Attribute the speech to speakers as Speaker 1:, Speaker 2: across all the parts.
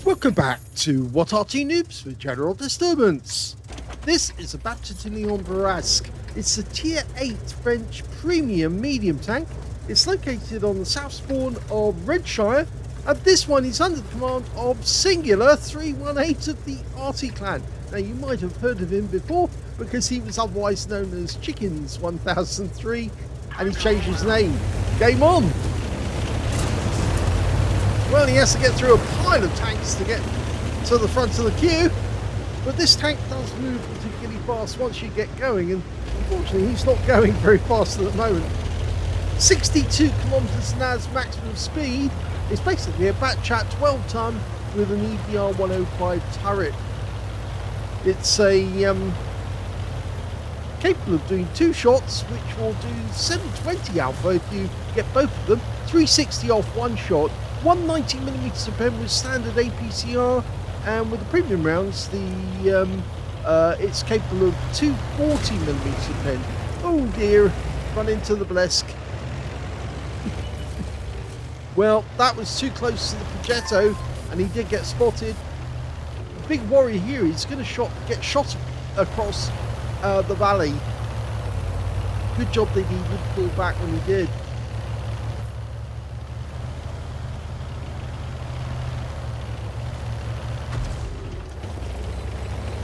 Speaker 1: Welcome back to What Arty Noobs with General Disturbance. This is a Bat Châtillon Bourrasque. It's a Tier 8 French premium medium tank. It's located on the south spawn of Redshire, and this one is under the command of cingular318 of the Arty clan. Now you might have heard of him before because he was otherwise known as Chickens 1003 and he changed his name. Game on! Well, he has to get through a pile of tanks to get to the front of the queue, but this tank does move particularly fast once you get going, and unfortunately he's not going very fast at the moment. 62 kilometers an hour's maximum speed. It's basically a Bat Chat 12 ton with an EBR 105 turret. It's a capable of doing 2 shots, which will do 720 alpha if you get both of them, 360 off 1 shot. 190mm pen with standard APCR, and with the premium rounds, it's capable of 240mm pen. Oh dear, run into the Blesk. Well, that was too close to the Progetto, and he did get spotted. The big worry here is going to get shot across the valley. Good job that he did pull back when he did.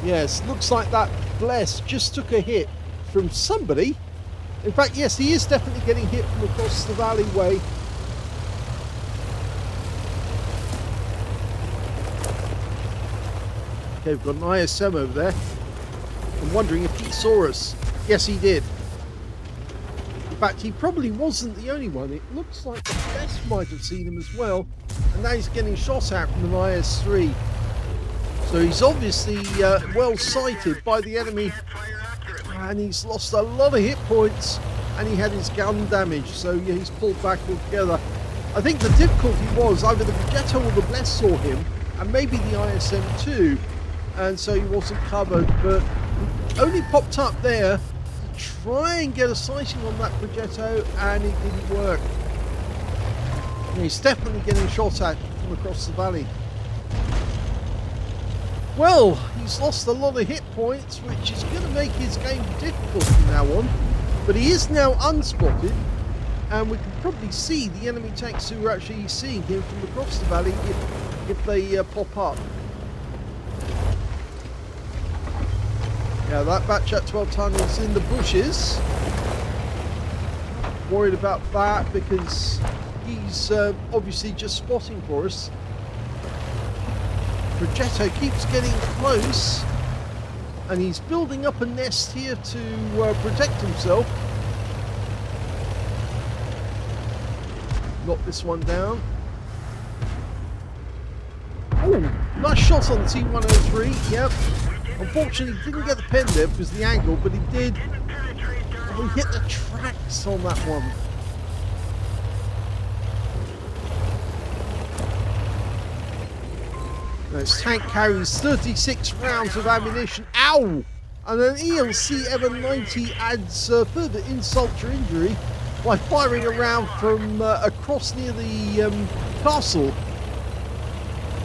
Speaker 1: Yes, looks like that Bless just took a hit from somebody. In fact, yes, he is definitely getting hit from across the valleyway. Okay, we've got an ISM over there. I'm wondering if he saw us. Yes, he did. In fact, he probably wasn't the only one. It looks like the Bless might have seen him as well. And now he's getting shot at from an IS-3. So he's obviously well sighted by the enemy, and he's lost a lot of hit points, and he had his gun damaged, so yeah, he's pulled back altogether. I think the difficulty was either the Progetto or the Bless saw him, and maybe the ISM too, and so he wasn't covered, but he only popped up there to try and get a sighting on that Progetto, and it didn't work. And he's definitely getting shot at from across the valley. Well, he's lost a lot of hit points, which is going to make his game difficult from now on. But he is now unspotted, and we can probably see the enemy tanks who are actually seeing him from across the valley if they pop up. Yeah, that Bat Chat 12 ton is in the bushes. Worried about that because he's obviously just spotting for us. Progetto keeps getting close, and he's building up a nest here to protect himself. Knock this one down. Oh, nice shot on the T103. Yep. Unfortunately, he didn't get the pen there because of the angle, but he did. Oh, he hit the tracks on that one. This tank carries 36 rounds of ammunition. Ow! And an ELC M90 adds further insult to injury by firing a round from across near the castle.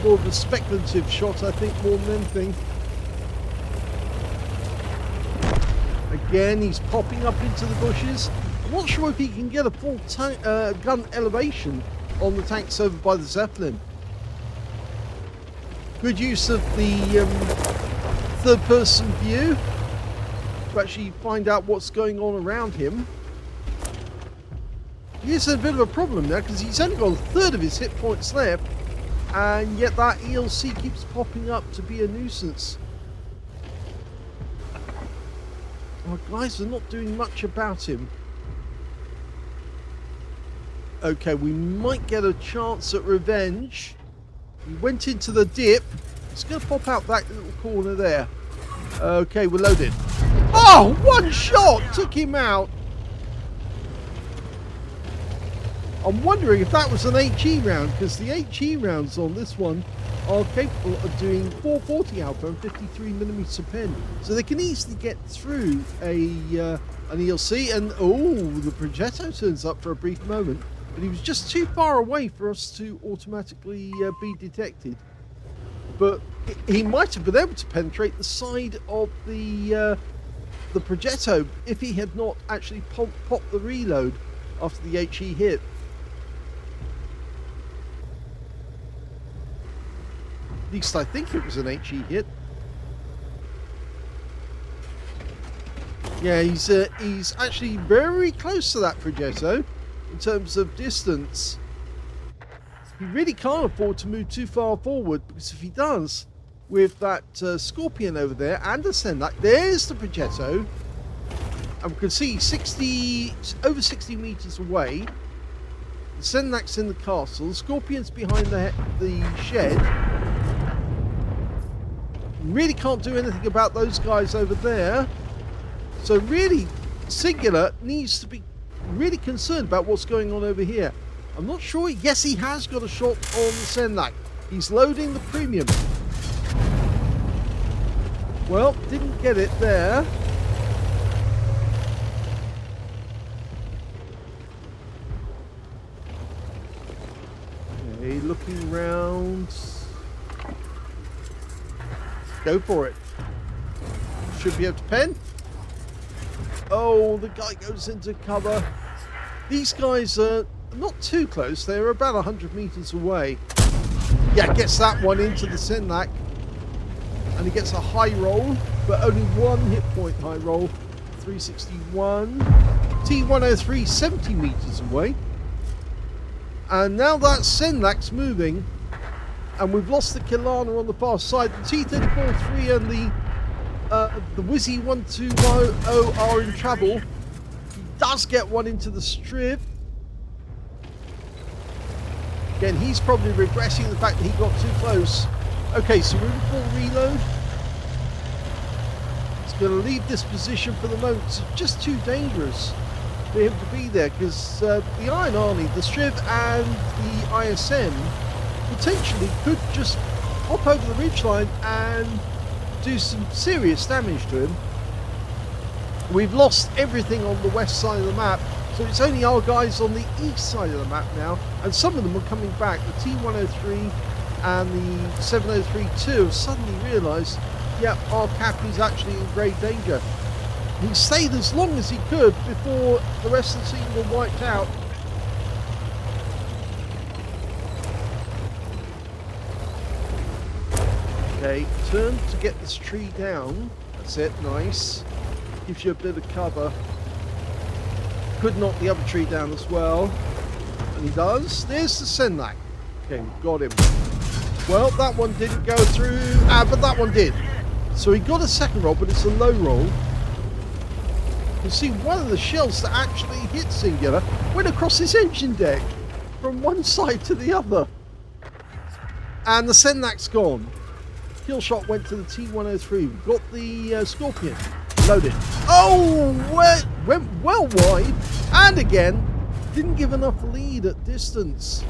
Speaker 1: More of a speculative shot, I think, more than anything. Again, he's popping up into the bushes. I'm not sure if he can get a full gun elevation on the tanks over by the Zeppelin. Good use of the third-person view to actually find out what's going on around him. He is a bit of a problem now because he's only got a third of his hit points left, and yet that ELC keeps popping up to be a nuisance. Our guys are not doing much about him. Okay, we might get a chance at revenge. He went into the dip. He's going to pop out that little corner there. Okay, we're loaded. Oh, one shot took him out. I'm wondering if that was an HE round, because the HE rounds on this one are capable of doing 440 alpha and 53mm pen. So they can easily get through an ELC. And oh, the Progetto turns up for a brief moment. But he was just too far away for us to automatically be detected. but he might have been able to penetrate the side of the Progetto if he had not actually popped the reload after the HE hit. At least I think it was an HE hit. Yeah, he's actually very close to that Progetto in terms of distance. He really can't afford to move too far forward, because if he does, with that Scorpion over there and the Senlac, there's the Progetto, and we can see over 60 meters away. The Senlac's in the castle, the Scorpion's behind the shed. Really can't do anything about those guys over there. So really, Cingular needs to be really concerned about what's going on over here. I'm not sure. Yes, he has got a shot on the Senlac. He's loading the premium. Well, didn't get it there. Okay, looking round. Go for it. Should be able to pen. Oh, the guy goes into cover. These guys are not too close. They're about 100 meters away. Yeah, gets that one into the Senlac. And he gets a high roll, but only one hit point high roll. 361. T103, 70 meters away. And now that Senlac's moving. And we've lost the Kilana on the far side. The T-34-3 and the Wizzy 120 are in trouble. He does get one into the strip. Again, he's probably regressing the fact that he got too close. Okay, so we're in full reload. He's going to leave this position for the moment. It's just too dangerous for him to be there, because the Iron Army, the Striv and the ISM potentially could just hop over the ridgeline and do some serious damage to him. We've lost everything on the west side of the map, so it's only our guys on the east side of the map now, and some of them are coming back. The T103 and the 703-2 have suddenly realised, yeah, our cap is actually in great danger. He stayed as long as he could before the rest of the team were wiped out. Okay, turn to get this tree down. That's it, nice. Gives you a bit of cover. Could knock the other tree down as well. And he does. There's the Senlac. Okay, we've got him. Well, that one didn't go through. But that one did. So he got a second roll, but it's a low roll. You can see one of the shells that actually hit Cingular went across his engine deck from one side to the other. And the Senlac's gone. Kill shot went to the T103. We've got the Scorpion loaded. Oh, went well wide. And again, didn't give enough lead at distance.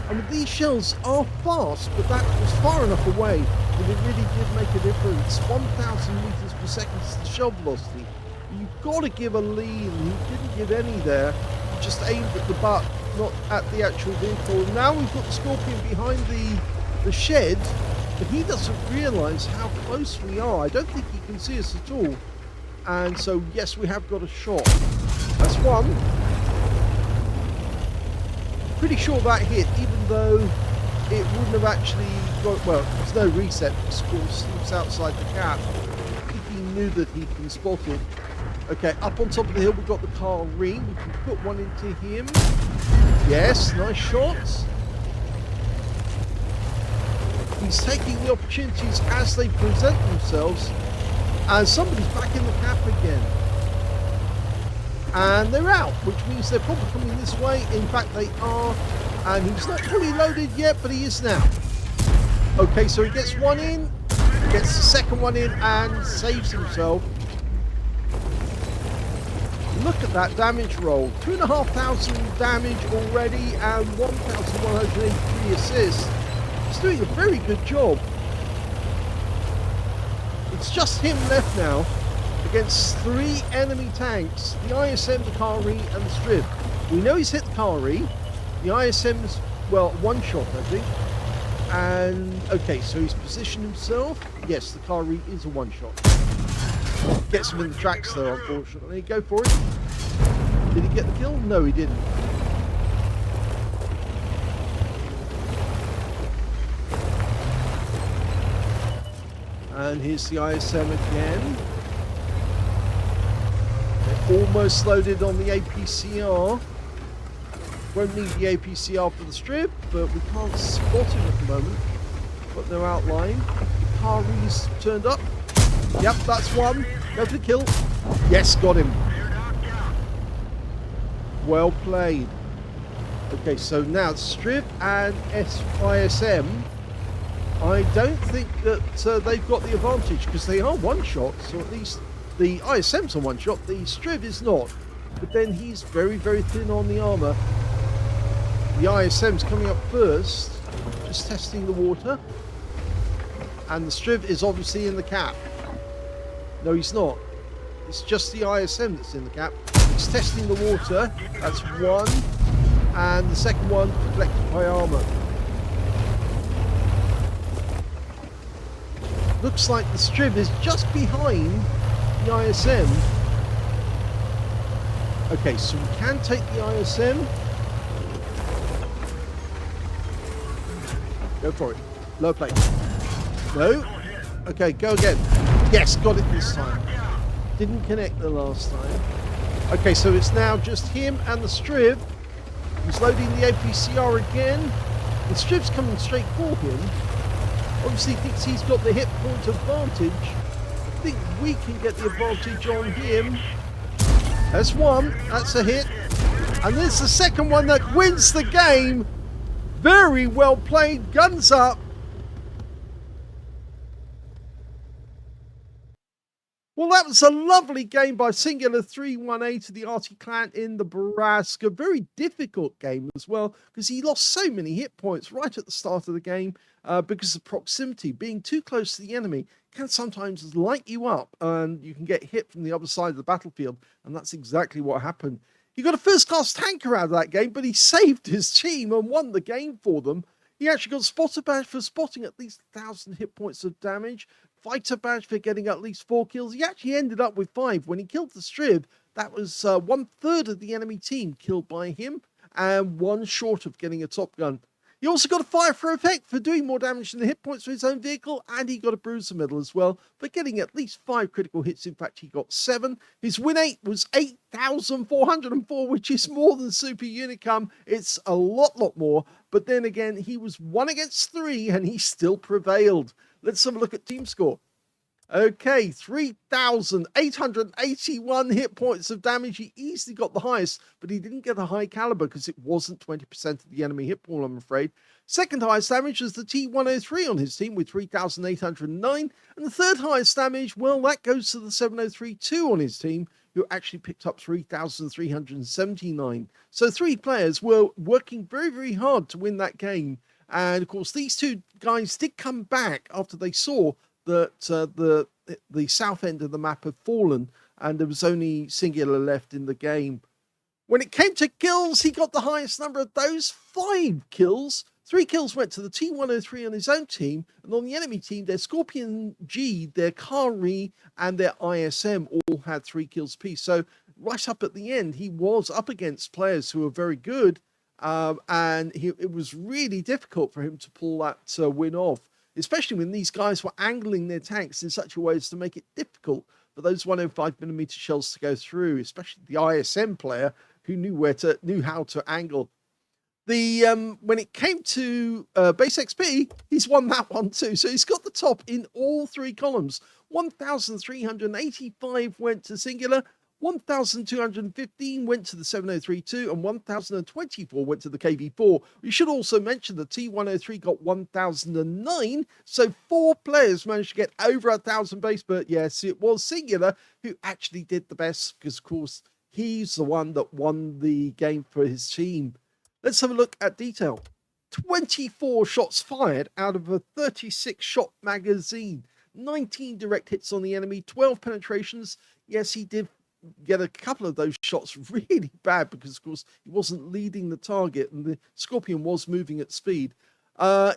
Speaker 1: I mean, these shells are fast, but that was far enough away that it really did make a difference. 1,000 meters per second is the shell velocity. You've got to give a lead, and he didn't give any there. He just aimed at the butt, not at the actual vehicle. And now we've got the Scorpion behind the shed, but he doesn't realise how close we are. I don't think he can see us at all. And so, yes, we have got a shot. That's one. Pretty sure that hit, even though it wouldn't have actually got, well, there's no reset, because of course it's outside the cap. I think he knew that he can spot it. Okay, up on top of the hill we've got the car ring. We can put one into him. Yes, nice shots. He's taking the opportunities as they present themselves. And somebody's back in the cap again. And they're out, which means they're probably coming this way. In fact, they are. And he's not fully loaded yet, but he is now. Okay, so he gets one in, gets the second one in, and saves himself. Look at that damage roll. 2,500 damage already, and 1,183 assists. He's doing a very good job. It's just him left now against 3 enemy tanks. The ISM, the Kari, and the Strib. We know he's hit the Kari. The ISM's, well, one shot, I think. And, okay, so he's positioned himself. Yes, the Kari is a one-shot. Gets him in the tracks, though, unfortunately. Go for it. Did he get the kill? No, he didn't. And here's the ISM again. They're almost loaded on the APCR. Won't need the APCR for the strip, but we can't spot him at the moment. Got no outline. The Kari's turned up. Yep, that's one. Go for the kill. Yes, got him. Well played. Okay, so now strip and ISM. I don't think that they've got the advantage because they are one-shots, or at least the ISM's a one-shot, the Striv is not. But then he's very, very thin on the armour. The ISM's coming up first, just testing the water. And the Striv is obviously in the cap. No, he's not. It's just the ISM that's in the cap. He's testing the water. That's one. And the second one deflected by armour. Looks like the Striv is just behind the ISM. Okay, so we can take the ISM. Go for it. Low plate. No. Okay, go again. Yes, got it this time. Didn't connect the last time. Okay, so it's now just him and the Striv. He's loading the APCR again. The Striv's coming straight for him. Obviously thinks he's got the hit point advantage. I think we can get the advantage on him. That's one. That's a hit. And there's the second one that wins the game. Very well played. Guns up. Well, that was a lovely game by cingular318 to the Arty clan in the Bourrasque. A very difficult game as well, because he lost so many hit points right at the start of the game because of proximity. Being too close to the enemy can sometimes light you up, and you can get hit from the other side of the battlefield, and that's exactly what happened. He got a first-class tanker out of that game, but he saved his team and won the game for them. He actually got spotter badge for spotting at least 1,000 hit points of damage. Fighter badge for getting at least 4 kills. He actually ended up with 5. When he killed the Striv, that was 1/3 of the enemy team killed by him, and 1 short of getting a top gun. He also got a fire for effect for doing more damage than the hit points for his own vehicle, and he got a bruiser medal as well for getting at least 5 critical hits. In fact, he got 7. His win 8 was 8,404, which is more than Super Unicum. It's a lot more. But then again, he was 1 against 3, and he still prevailed. Let's have a look at team score. Okay, 3,881 hit points of damage. He easily got the highest, but he didn't get a high caliber because it wasn't 20% of the enemy hit pool, I'm afraid. Second highest damage was the T103 on his team with 3,809. And the third highest damage, well, that goes to the 703-2 on his team, who actually picked up 3,379. So 3 players were working very, very hard to win that game. And of course, these 2 guys did come back after they saw that the south end of the map had fallen and there was only Cingular left in the game. When it came to kills, he got the highest number of those, 5 kills. 3 kills went to the T103 on his own team, and on the enemy team, their Scorpion G, their Kari, and their ISM all had 3 kills apiece. So right up at the end, he was up against players who were very good, and it was really difficult for him to pull that win off, especially when these guys were angling their tanks in such a way as to make it difficult for those 105mm shells to go through, especially the ISM player who knew how to angle. When it came to base XP, he's won that one too. So he's got the top in all 3 columns. 1,385 went to Cingular, 1,215 went to the 703-2, and 1,024 went to the KV-4. We should also mention the T103 got 1,009, so 4 players managed to get over 1,000 base, but yes, it was Cingular who actually did the best, because of course he's the one that won the game for his team. Let's have a look at detail. 24 shots fired out of a 36-shot magazine, 19 direct hits on the enemy, 12 penetrations. Yes, he did get a couple of those shots really bad because, of course, he wasn't leading the target and the Scorpion was moving at speed.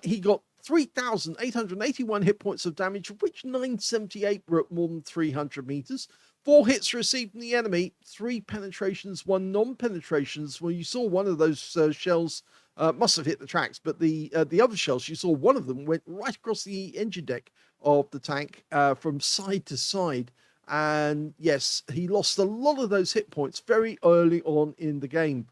Speaker 1: He got 3,881 hit points of damage, of which 978 were at more than 300 meters. 4 hits received from the enemy, 3 penetrations, 1 non-penetrations. Well, you saw one of those shells must have hit the tracks, but the other shells, you saw one of them went right across the engine deck of the tank from side to side. And yes, he lost a lot of those hit points very early on in the game.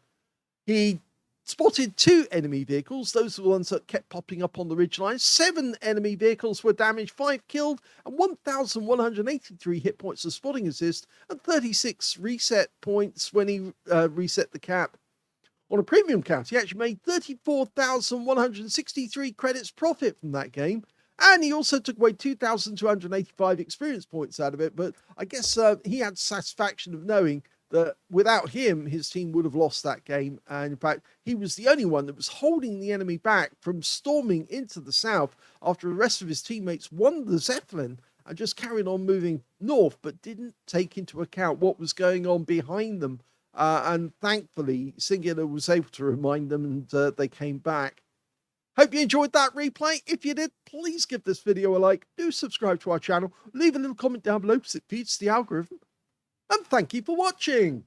Speaker 1: He spotted 2 enemy vehicles. Those are the ones that kept popping up on the ridgeline. 7 enemy vehicles were damaged, 5 killed, and 1,183 hit points of spotting assist, and 36 reset points when he reset the cap. On a premium count, he actually made 34,163 credits profit from that game. And he also took away 2,285 experience points out of it. But I guess he had satisfaction of knowing that without him, his team would have lost that game. And in fact, he was the only one that was holding the enemy back from storming into the south after the rest of his teammates won the Zeppelin and just carried on moving north, but didn't take into account what was going on behind them. And thankfully, Cingular was able to remind them, and they came back. Hope you enjoyed that replay. If you did, please give this video a like. Do subscribe to our channel. Leave a little comment down below because it feeds the algorithm. And thank you for watching.